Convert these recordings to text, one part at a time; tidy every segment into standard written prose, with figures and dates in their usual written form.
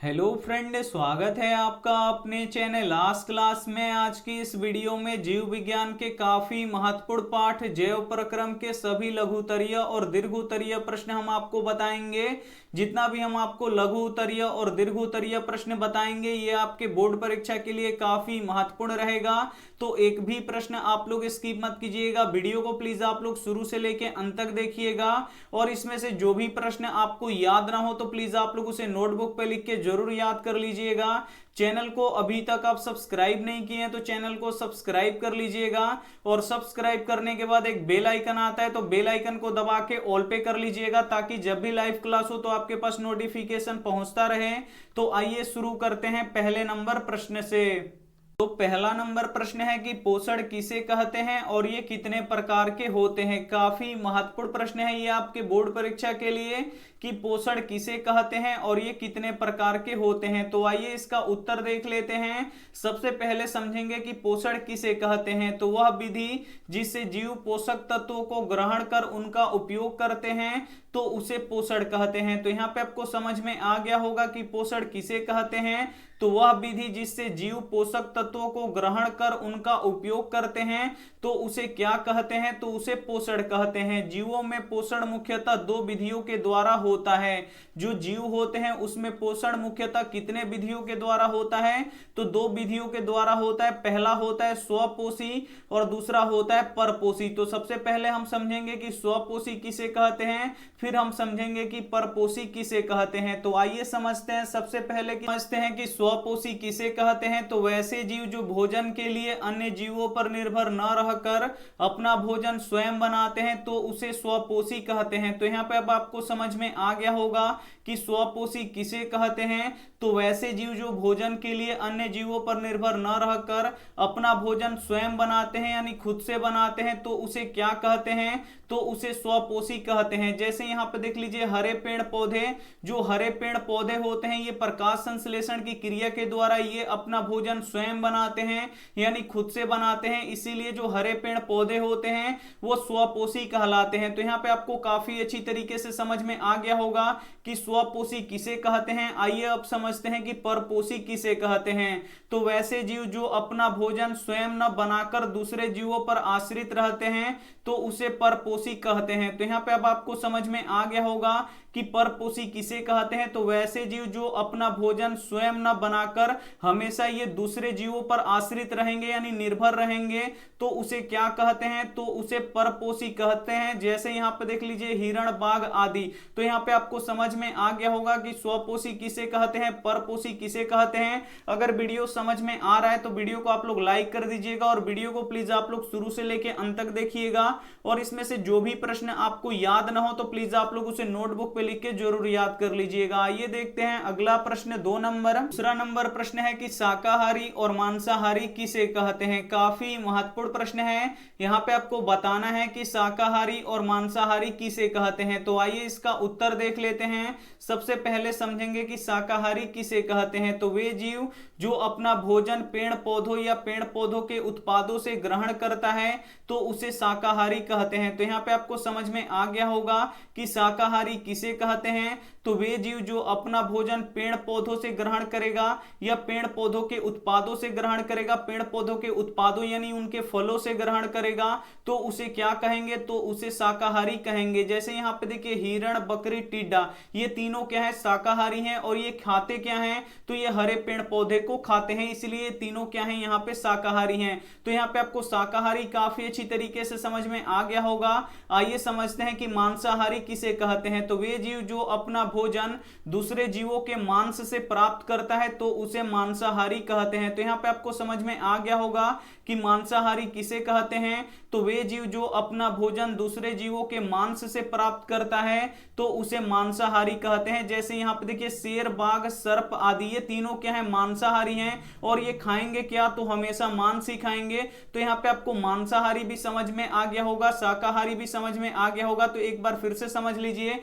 Hello friend, स्वागत है आपका अपने चैनल लास्ट क्लास में। आज की इस वीडियो में जीव विज्ञान के काफी महत्वपूर्ण पाठ जैव प्रक्रम के सभी लघुत्तरीय और दीर्घोत्तरीय प्रश्न हम आपको बताएंगे। जितना भी हम आपको लघुत्तरीय और दीर्घोत्तरीय प्रश्न बताएंगे ये आपके बोर्ड परीक्षा के लिए काफी महत्वपूर्ण रहेगा। तो एक भी प्रश्न आप लोग स्किप मत कीजिएगा, वीडियो को प्लीज आप लोग शुरू से लेके अंत तक देखिएगा। और इसमें से जो भी प्रश्न आपको याद ना हो तो प्लीज आप लोग उसे नोटबुक पे लिख के जरूर याद कर लीजिएगा। चैनल को अभी तक आप सब्सक्राइब नहीं किए हैं तो चैनल को सब्सक्राइब कर लीजिएगा। और सब्सक्राइब करने के बाद एक बेल आइकन आता है तो बेल आइकन को दबा के ऑल पे कर लीजिएगा, ताकि जब भी लाइव क्लास हो तो आपके पास नोटिफिकेशन पहुंचता रहे। तो आइए शुरू करते हैं पहले नंबर प्रश्न से। तो पहला नंबर प्रश्न है कि पोषण किसे कहते हैं और ये कितने प्रकार के होते हैं। काफी महत्वपूर्ण प्रश्न है ये आपके बोर्ड परीक्षा के लिए कि पोषण किसे कहते हैं और ये कितने प्रकार के होते हैं। तो आइए इसका उत्तर देख लेते हैं। सबसे पहले समझेंगे कि पोषण किसे कहते हैं। तो वह विधि जिससे जीव पोषक तत्वों को ग्रहण कर उनका उपयोग करते हैं तो उसे पोषण कहते हैं। तो यहाँ पे आपको समझ में आ गया होगा कि पोषण किसे कहते हैं। तो वह विधि जिससे जीव पोषक तत्वों को ग्रहण कर उनका उपयोग करते हैं तो उसे क्या कहते हैं, तो उसे पोषण कहते हैं। जीवों में पोषण मुख्यतः दो विधियों के द्वारा होता है। जो जीव होते हैं उसमें पोषण मुख्यतः कितने विधियों के द्वारा होता है, तो दो विधियों के द्वारा होता है। पहला होता है स्वपोषी और दूसरा होता है परपोषी। तो सबसे पहले हम समझेंगे कि स्वपोषी किसे कहते हैं, फिर हम समझेंगे कि परपोषी किसे कहते हैं। तो आइए समझते हैं। सबसे पहले समझते हैं कि स्वपोषी किसे कहते हैं। तो वैसे जीव जो भोजन के लिए अन्य जीवों पर निर्भर न रहकर अपना भोजन स्वयं बनाते हैं तो उसे स्वपोषी कहते हैं। तो यहाँ पे अब आपको समझ में आ गया होगा कि स्वपोषी किसे कहते हैं। तो वैसे जीव जो भोजन के लिए अन्य जीवों पर निर्भर न रहकर अपना भोजन स्वयं बनाते हैं यानी खुद से बनाते हैं तो उसे क्या कहते हैं, तो उसे स्वपोषी कहते हैं। जैसे यहाँ पे देख लीजिए हरे पेड़ पौधे, जो हरे पेड़ पौधे होते हैं ये प्रकाश संश्लेषण की क्रिया के द्वारा ये अपना भोजन स्वयं बनाते हैं यानी खुद से बनाते हैं, इसीलिए जो हरे पेड़ पौधे होते हैं वो स्वपोषी कहलाते हैं। तो यहाँ पे आपको काफी अच्छी तरीके से समझ में आ गया होगा कि स्वपोषी किसे कहते हैं। आइए अब समझते हैं कि परपोषी किसे कहते हैं। तो वैसे जीव जो अपना भोजन स्वयं न बनाकर दूसरे जीवों पर आश्रित रहते हैं तो उसे परपोषी कहते हैं। तो यहाँ पे अब आपको समझ में आ गया होगा कि परपोषी किसे कहते हैं। तो वैसे जीव जो अपना भोजन स्वयं न बनाकर हमेशा ये दूसरे जीवों पर आश्रित रहेंगे यानी निर्भर रहेंगे तो उसे क्या कहते हैं, तो उसे परपोषी कहते हैं। जैसे यहाँ पे देख लीजिए हिरण, बाघ आदि। तो यहाँ पे आपको समझ में आ गया होगा कि स्वपोषी किसे कहते हैं, परपोषी किसे कहते हैं। अगर वीडियो समझ में आ रहा है तो वीडियो को आप लोग लाइक कर दीजिएगा और वीडियो को प्लीज आप लोग शुरू से लेके अंत तक देखिएगा। और इसमें से जो भी प्रश्न आपको याद ना हो तो प्लीज आप लोग उसे नोटबुक पे लिख के जरूर याद कर लीजिएगा। आइए देखते हैं अगला प्रश्न 2 नंबर। दूसरा नंबर प्रश्न है कि शाकाहारी और मांसाहारी किसे कहते हैं। काफी महत्वपूर्ण प्रश्न है। यहाँ पे आपको बताना है कि शाकाहारी और मांसाहारी किसे कहते हैं। तो आइए इसका उत्तर देख लेते हैं। सबसे पहले समझेंगे कि शाकाहारी किसे कहते हैं। तो वे जीव जो अपना भोजन पेड़ पौधों या पेड़ पौधों के उत्पादों से ग्रहण करता है तो उसे शाकाहारी कहते हैं। तो यहाँ पे आपको समझ में आ गया होगा कि शाकाहारी किसे कहते हैं। तो वे जीव जो अपना भोजन पेड़ पौधों से ग्रहण करेगा या पेड़ पौधों के उत्पादों से ग्रहण करेगा, पेड़ पौधों के उत्पादों यानी उनके फलों से ग्रहण करेगा तो उसे क्या कहेंगे, तो उसे शाकाहारी कहेंगे। जैसे यहाँ पे देखिए हिरण, बकरी, टिड्डा, ये तीनों क्या है, शाकाहारी हैं और ये खाते क्या हैं, तो ये हरे पेड़ पौधे को खाते हैं, इसलिए तीनों क्या हैं, यहाँ पे शाकाहारी हैं। तो यहाँ पे आपको शाकाहारी काफी अच्छी तरीके से समझ में आ गया होगा। आइए समझते हैं कि मांसाहारी किसे कहते हैं। तो वे जीव जो अपना भोजन दूसरे जीवों के मांस से प्राप्त करता है तो उसे मांसाहारी कहते हैं। तो यहाँ पे आपको समझ में आ गया होगा कि मांसाहारी किसे कहते हैं। तो वे जीव जो अपना भोजन दूसरे जीवों के मांस से प्राप्त करता है तो उसे मांसाहारी कहते हैं। जैसे यहाँ पे देखिए शेर, बाघ, सर्प आदि ये तीनों क्या है, मांसाहारी हैं और ये खाएंगे क्या, तो हमेशा मांस ही खाएंगे। तो यहाँ पे आपको मांसाहारी भी समझ में आ गया होगा, शाकाहारी भी समझ में आ गया होगा। तो एक बार फिर से समझ लीजिए,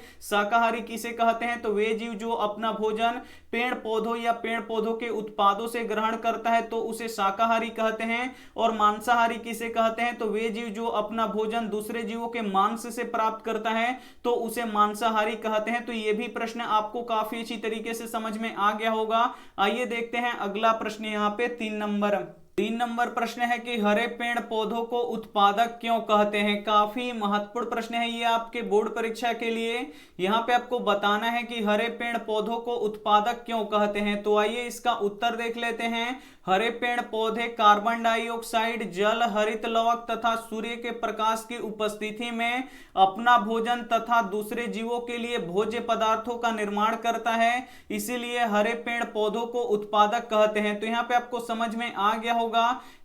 शाकाहारी किसे कहते हैं? तो वे जीव जो अपना भोजन पेड़ पौधों या पेड़ पौधों के उत्पादों से ग्रहण करता है तो उसे शाकाहारी कहते हैं। और मांसाहारी किसे कहते हैं? तो वे जीव जो अपना भोजन दूसरे जीवों के मांस से प्राप्त करता है तो उसे मांसाहारी कहते हैं। तो ये भी प्रश्न आपको काफी अच्छी तरीके से समझ में आ गया होगा। आइए देखते हैं अगला प्रश्न यहाँ पे 3 नंबर प्रश्न है कि हरे पेड़ पौधों को उत्पादक क्यों कहते हैं? काफी महत्वपूर्ण प्रश्न है ये आपके बोर्ड परीक्षा के लिए। यहाँ पे आपको बताना है कि हरे पेड़ पौधों को उत्पादक क्यों कहते हैं। तो आइए इसका उत्तर देख लेते हैं। हरे पेड़ पौधे कार्बन डाइऑक्साइड, जल, हरित लवक तथा सूर्य के प्रकाश की उपस्थिति में अपना भोजन तथा दूसरे जीवों के लिए भोज्य पदार्थों का निर्माण करता है, इसीलिए हरे पेड़ पौधों को उत्पादक कहते हैं। तो यहाँ पे आपको समझ में आ गया होगा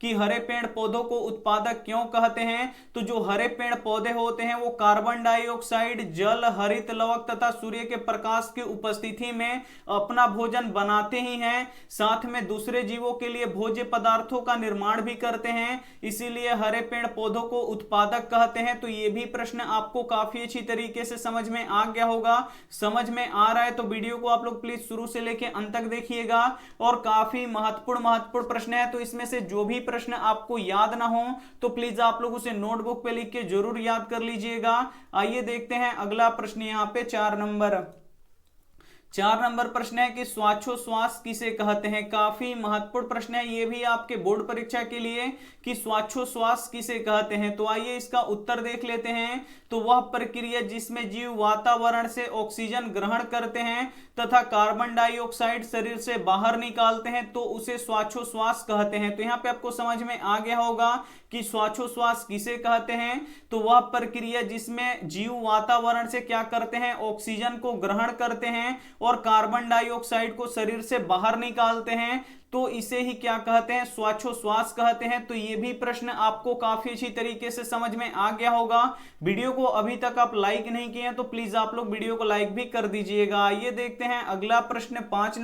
कि हरे पेड़ पौधों को उत्पादक क्यों कहते हैं। तो जो हरे पेड़ पौधे होते हैं वो कार्बन डाइऑक्साइड, जल, हरित लवक तथा सूर्य के प्रकाश की उपस्थिति में अपना भोजन बनाते ही हैं, साथ में दूसरे जीवों के लिए भोज्य पदार्थों का निर्माण भी करते हैं, इसीलिए हरे पेड़ पौधों को उत्पादक कहते हैं। तो ये भी प्रश्न आपको काफी अच्छी तरीके से समझ में आ गया होगा। समझ में आ रहा है तो वीडियो को आप लोग प्लीज शुरू से लेकर अंत तक देखिएगा। और काफी महत्वपूर्ण प्रश्न है, तो इसमें से जो भी प्रश्न आपको याद ना हो तो प्लीज आप लोग उसे नोटबुक पे लिख के जरूर याद कर लीजिएगा। आइए देखते हैं अगला प्रश्न यहाँ पे 4 नंबर प्रश्न है कि श्वासोच्छ्वास किसे कहते हैं? काफी महत्वपूर्ण प्रश्न है ये भी आपके बोर्ड परीक्षा के लिए कि श्वासोच्छ्वास किसे कहते हैं। तो आइए इसका उत्तर देख लेते हैं। तो वह प्रक्रिया जिसमें जीव वातावरण से ऑक्सीजन ग्रहण करते हैं तथा कार्बन डाइऑक्साइड शरीर से बाहर निकालते हैं तो उसे श्वासोच्छ्वास कहते हैं। तो यहाँ पे आपको समझ में आ गया होगा कि श्वासोच्छ्वास किसे कहते हैं। तो वह प्रक्रिया जिसमें जीव वातावरण से क्या करते हैं? ऑक्सीजन को ग्रहण करते हैं और कार्बन डाइऑक्साइड को शरीर से बाहर निकालते हैं, तो इसे ही क्या कहते हैं? श्वासोच्छ्वास कहते हैं। तो ये भी प्रश्न आपको काफी अच्छी तरीके से समझ में आ गया होगा। वीडियो को अभी तक आप लाइक नहीं किए हैं तो प्लीज आप लोग वीडियो को लाइक भी कर दीजिएगा। आइए देखते हैं अगला प्रश्न 5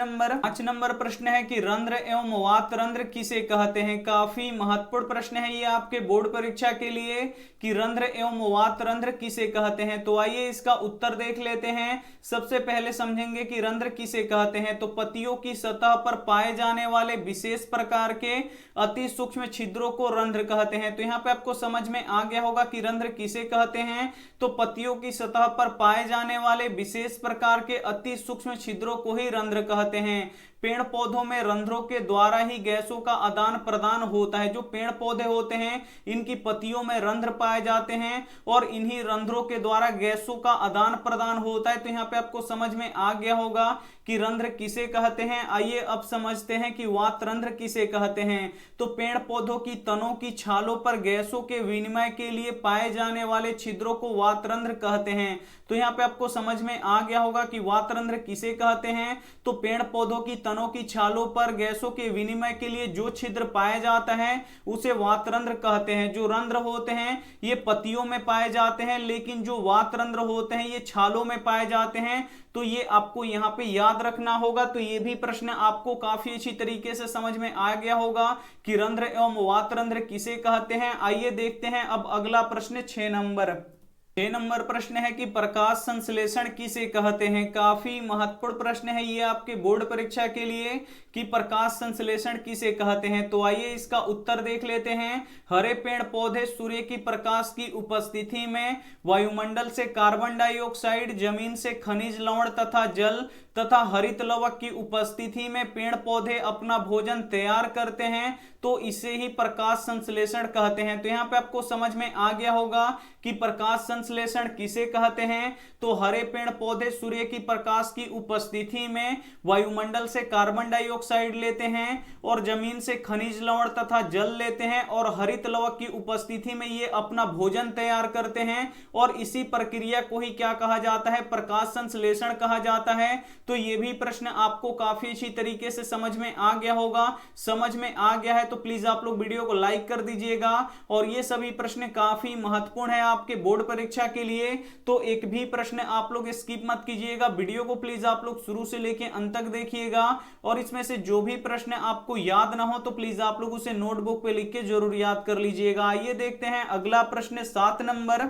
नंबर प्रश्न है कि रंध्र एवं वातरंध्र किसे कहते हैं? काफी महत्वपूर्ण प्रश्न है ये आपके बोर्ड परीक्षा के लिए कि रंध्र एवं वातरंध्र किसे कहते हैं। तो आइए इसका उत्तर देख लेते हैं। सबसे पहले समझेंगे कि रंध्र किसे कहते हैं। तो पत्तियों की सतह पर पाए जाने वाले विशेष प्रकार के अति सूक्ष्म छिद्रों को रंध्र कहते हैं। तो यहाँ पे आपको समझ में आ गया होगा कि रंध्र किसे कहते हैं। तो पत्तियों की सतह पर पाए जाने वाले विशेष प्रकार के अति सूक्ष्म छिद्रों को ही रंध्र कहते हैं। पेड़ पौधों में रंध्रों के द्वारा ही गैसों का आदान प्रदान होता है। जो पेड़ पौधे होते हैं इनकी पत्तियों में रंध्र पाए जाते हैं और इन्हीं रंध्रों के द्वारा गैसों का आदान प्रदान होता है। तो यहाँ पे आपको समझ में आ गया होगा कि रंध्र किसे कहते हैं। आइए अब समझते हैं कि वातरंध्र किसे कहते हैं। तो पेड़ पौधों की तनों की छालों पर गैसों के विनिमय के लिए पाए जाने वाले छिद्रों को वातरंध्र कहते हैं। तो यहाँ पे आपको समझ में आ गया होगा कि वातरंध्र किसे कहते हैं। तो पेड़ पौधों की तनों की छालों पर गैसों के विनिमय के लिए जो छिद्र पाया जाता है उसे वातरंध्र कहते हैं। जो रंध्र होते हैं ये पत्तियों में पाए जाते हैं, लेकिन जो वातरंध्र होते हैं ये छालों में पाए जाते हैं। तो ये आपको यहाँ पे याद रखना होगा। तो ये भी प्रश्न आपको काफी अच्छी तरीके से समझ में आ गया होगा कि रंध्र एवं वातरंध्र किसे कहते हैं। आइए देखते हैं अब अगला प्रश्न 6 नंबर प्रश्न है कि प्रकाश संश्लेषण किसे कहते हैं। काफी महत्वपूर्ण प्रश्न है ये आपके बोर्ड परीक्षा के लिए कि प्रकाश संश्लेषण किसे कहते हैं। तो आइए इसका उत्तर देख लेते हैं। हरे पेड़ पौधे सूर्य की प्रकाश की उपस्थिति में वायुमंडल से कार्बन डाइऑक्साइड, जमीन से खनिज लवण तथा जल तथा हरित लवक की उपस्थिति में पेड़ पौधे अपना भोजन तैयार करते हैं, तो इसे ही प्रकाश संश्लेषण कहते हैं। तो यहाँ पे आपको समझ में आ गया होगा कि प्रकाश संश्लेषण किसे कहते हैं। तो हरे पेड़ पौधे सूर्य की प्रकाश की उपस्थिति में वायुमंडल से कार्बन डाइऑक्साइड लेते हैं और जमीन से खनिज लवण तथा जल लेते हैं और हरित लवक की उपस्थिति में ये अपना भोजन तैयार करते हैं, और इसी प्रक्रिया को ही क्या कहा जाता है? प्रकाश संश्लेषण कहा जाता है। तो ये भी प्रश्न आपको काफी अच्छी तरीके से समझ में आ गया होगा। समझ में आ गया है तो प्लीज आप लोग वीडियो को लाइक कर दीजिएगा। और ये सभी प्रश्न काफी महत्वपूर्ण है आपके बोर्ड परीक्षा के लिए, तो एक भी प्रश्न आप लोग स्किप मत कीजिएगा। वीडियो को प्लीज आप लोग शुरू से लेके अंत तक देखिएगा, और इसमें से जो भी प्रश्न आपको याद ना हो तो प्लीज आप लोग उसे नोटबुक पे लिख के जरूर याद कर लीजिएगा। आइए देखते हैं अगला प्रश्न 7 नंबर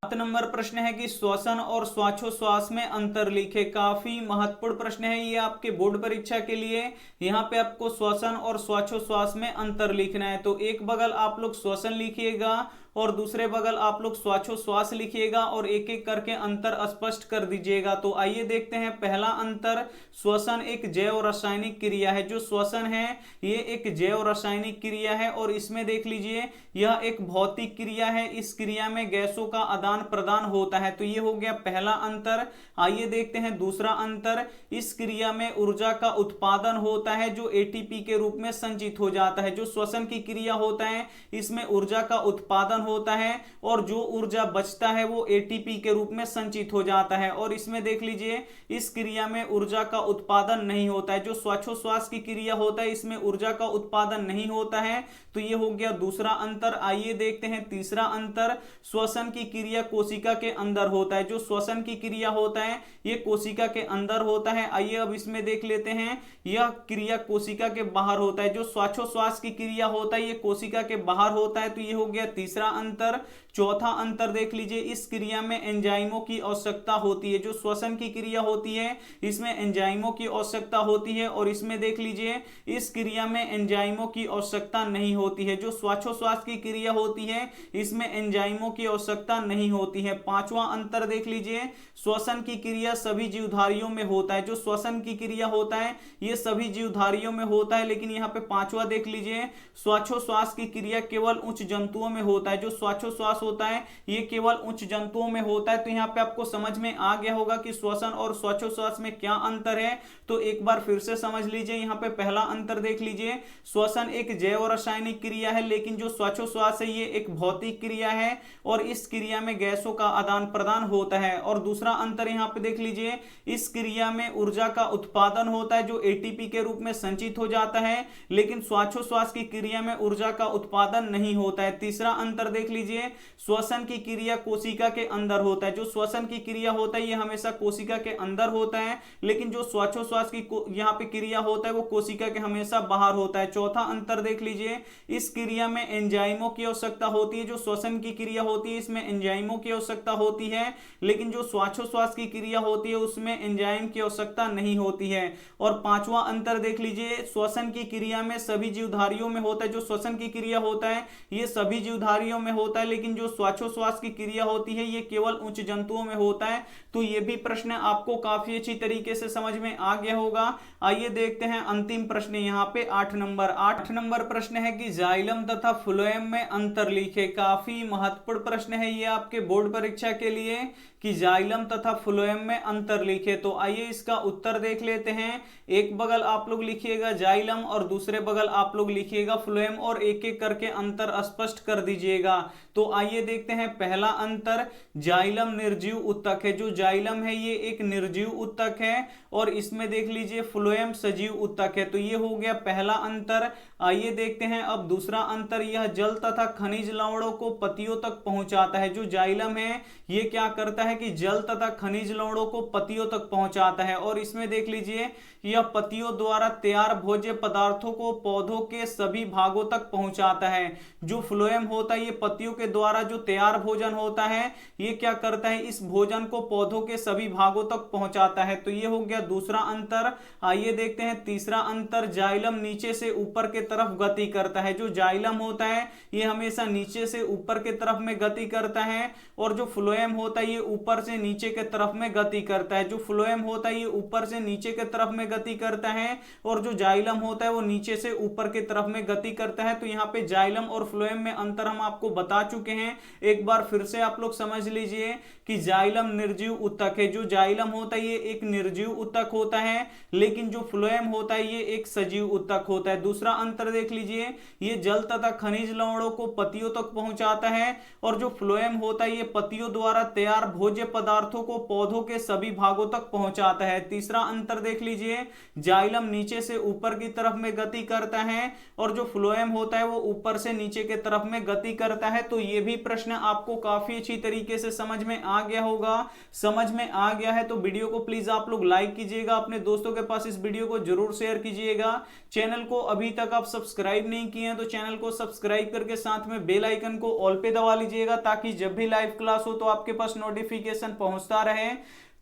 7 नंबर प्रश्न है कि श्वसन और श्वासोच्छ्वास में अंतर लिखे। काफी महत्वपूर्ण प्रश्न है ये आपके बोर्ड परीक्षा के लिए। यहाँ पे आपको श्वसन और श्वासोच्छ्वास में अंतर लिखना है। तो एक बगल आप लोग श्वसन लिखिएगा और दूसरे बगल आप लोग श्वासोच्छ्वास लिखिएगा और एक एक करके अंतर स्पष्ट कर दीजिएगा। तो आइए देखते हैं पहला अंतर। श्वसन एक जैव रासायनिक क्रिया है। जो श्वसन है ये एक जैव रासायनिक क्रिया है और इसमें देख लीजिए यह एक भौतिक क्रिया है। इस क्रिया में गैसों का आदान प्रदान होता है। तो ये हो गया पहला अंतर। आइए देखते हैं दूसरा अंतर। इस क्रिया में ऊर्जा का उत्पादन होता है जो एटीपी के रूप में संचित हो जाता है। जो श्वसन की क्रिया होता है इसमें ऊर्जा का उत्पादन होता है और जो ऊर्जा बचता है वो एटीपी के रूप में संचित हो जाता है। और इसमें देख लीजिए इस क्रिया में ऊर्जा का उत्पादन नहीं होता है। जो श्वासोच्छ्वास की क्रिया होता है इसमें ऊर्जा का उत्पादन नहीं होता है। तो ये हो गया दूसरा अंतर। आइए देखते हैं तीसरा अंतर। श्वसन की क्रिया कोशिका के अंदर होता है। जो श्वसन की क्रिया होता है ये कोशिका के अंदर होता है। आइए अब इसमें देख लेते हैं यह क्रिया कोशिका के बाहर होता है। जो श्वासोच्छ्वास की क्रिया होता है ये कोशिका के बाहर होता है। तो ये हो गया तीसरा अंतर। चौथा अंतर देख लीजिए इस क्रिया में एंजाइमों की आवश्यकता होती है। जो श्वसन की क्रिया होती है इसमें एंजाइमों की आवश्यकता होती है और इसमें देख लीजिए इस क्रिया में एंजाइमों की आवश्यकता नहीं होती है। जो श्वासोच्छ्वास की क्रिया होती है इसमें एंजाइमों की आवश्यकता नहीं होती है। पांचवा अंतर देख लीजिए श्वसन की क्रिया सभी जीवधारियों में होता है। जो श्वसन की क्रिया होता है ये सभी जीवधारियों में होता है। लेकिन यहाँ पे पांचवा देख लीजिए श्वासोच्छ्वास की क्रिया केवल उच्च जंतुओं में होता है। जो श्वासोच्छ्वास होता है ये केवल उच्च जंतुओं में होता है। तो यहाँ पे आपको समझ में आ गया होगा कि श्वसन और श्वासोच्छ्वास में क्या अंतर है। तो एक बार फिर से समझ लीजिए। यहाँ पे पहला अंतर देख लीजिए श्वसन एक जैव रासायनिक क्रिया है लेकिन जो श्वासोच्छ्वास है ये एक भौतिक क्रिया है और इस क्रिया में गैसों का आदान प्रदान होता है। और दूसरा अंतर यहाँ पे देख लीजिए इस क्रिया में ऊर्जा का उत्पादन होता है जो एटीपी के रूप में संचित हो जाता है। लेकिन श्वासोच्छ्वास की क्रिया में ऊर्जा का उत्पादन नहीं होता है। तीसरा अंतर देख लीजिए श्वसन की क्रिया कोशिका के अंदर होता है। जो श्वसन की क्रिया होता है ये हमेशा कोशिका के अंदर होता है लेकिन जो श्वासोच्छ्वास की यहाँ पे क्रिया होता है वो कोशिका के हमेशा बाहर होता है। चौथा अंतर देख लीजिए इस क्रिया में एंजाइमों की आवश्यकता होती है। जो श्वसन की क्रिया होती है इसमें एंजाइमों की आवश्यकता होती है लेकिन जो श्वासोच्छ्वास की क्रिया होती है उसमें एंजाइम की आवश्यकता नहीं होती है। और पांचवा अंतर देख लीजिए श्वसन की क्रिया में सभी जीवधारियों में होता है। जो श्वसन की क्रिया होता है ये सभी जीवधारियों में होता है लेकिन जो श्वासोच्छ्वास की क्रिया होती है ये केवल उच्च जंतुओं में होता है। तो ये भी प्रश्न आपको काफी अच्छी तरीके से समझ में आ गया होगा। आइए देखते हैं अंतिम प्रश्न यहाँ पे 8 नंबर प्रश्न है कि जाइलम तथा फ्लोएम में अंतर लिखे। काफी महत्वपूर्ण प्रश्न है ये आपके बोर्ड परीक्षा के लिए कि जाइलम तथा फ्लोएम में अंतर लिखे। तो आइए इसका उत्तर देख लेते हैं। एक बगल आप लोग लिखिएगा जाइलम और दूसरे बगल आप लोग लिखिएगा फ्लोएम और एक एक करके अंतर स्पष्ट कर दीजिएगा। तो आइए देखते हैं पहला अंतर। जाइलम निर्जीव उत्तक है। जो जाइलम है ये एक निर्जीव उत्तक है और इसमें देख लीजिए फ्लोएम सजीव उत्तक है। तो ये हो गया पहला अंतर। आइए देखते हैं अब दूसरा अंतर। यह जल तथा खनिज लवणों को पत्तियों तक पहुंचाता है। जो जाइलम है ये क्या करता है कि जल तथा खनिज लवणों को पत्तियों तक पहुंचाता है और इसमें देख लीजिए यह पत्तियों द्वारा तैयार भोज्य पदार्थों को पौधों के सभी भागों तक पहुंचाता है। जो फ्लोएम होता है ये पत्तियों के द्वारा जो तैयार भोजन होता है ये क्या करता है इस भोजन को पौधों के सभी भागों तक पहुंचाता है। तो ये हो गया दूसरा अंतर। आइए देखते हैं तीसरा अंतर। जाइलम नीचे से ऊपर के तरफ गति करता है। जो जाइलम होता है ये हमेशा नीचे से ऊपर के तरफ में गति करता है और जो फ्लोएम होता है ये ऊपर से नीचे के तरफ में गति करता है। जो फ्लोएम होता है ये ऊपर से नीचे के तरफ में गति करता है और जो जाइलम होता है वो नीचे से ऊपर की तरफ में गति करता है। तो यहाँ पे जाइलम और फ्लोएम में अंतर हम आपको बता चुके हैं। एक बार फिर से आप लोग समझ लीजिए कि जाइलम निर्जीव उत्तक है। जो जाइलम होता है ये एक निर्जीव उत्तक होता है लेकिन जो फ्लोएम होता है ये एक सजीव उत्तक होता है। दूसरा अंतर देख लीजिए ये जल तथा खनिज लवणों को पत्तियों तक पहुंचाता है और जो फ्लोएम होता है ये पत्तियों द्वारा तैयार भोज्य पदार्थों को पौधों के सभी भागों तक पहुंचाता है। तीसरा अंतर देख लीजिए जाइलम नीचे से ऊपर की तरफ में गति करता है और जो फ्लोएम होता है वो ऊपर से नीचे के तरफ में गति करता करता है। तो ये भी प्रश्न आपको काफी अच्छी तरीके से समझ में आ गया होगा। समझ में आ गया है तो वीडियो को प्लीज आप लोग लाइक कीजिएगा, अपने दोस्तों के पास इस वीडियो को जरूर शेयर कीजिएगा। चैनल को अभी तक आप सब्सक्राइब नहीं किए हैं तो चैनल को सब्सक्राइब करके साथ में बेल आइकन को ऑल पे दबा लीजिएगा, ताकि जब भी लाइव क्लास हो तो आपके पास नोटिफिकेशन पहुंचता रहे।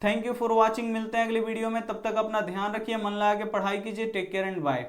Thank you for watching. मिलते हैं अगले वीडियो में, तब तक अपना ध्यान रखिए, मन लगा के पढ़ाई कीजिए। Take care and bye.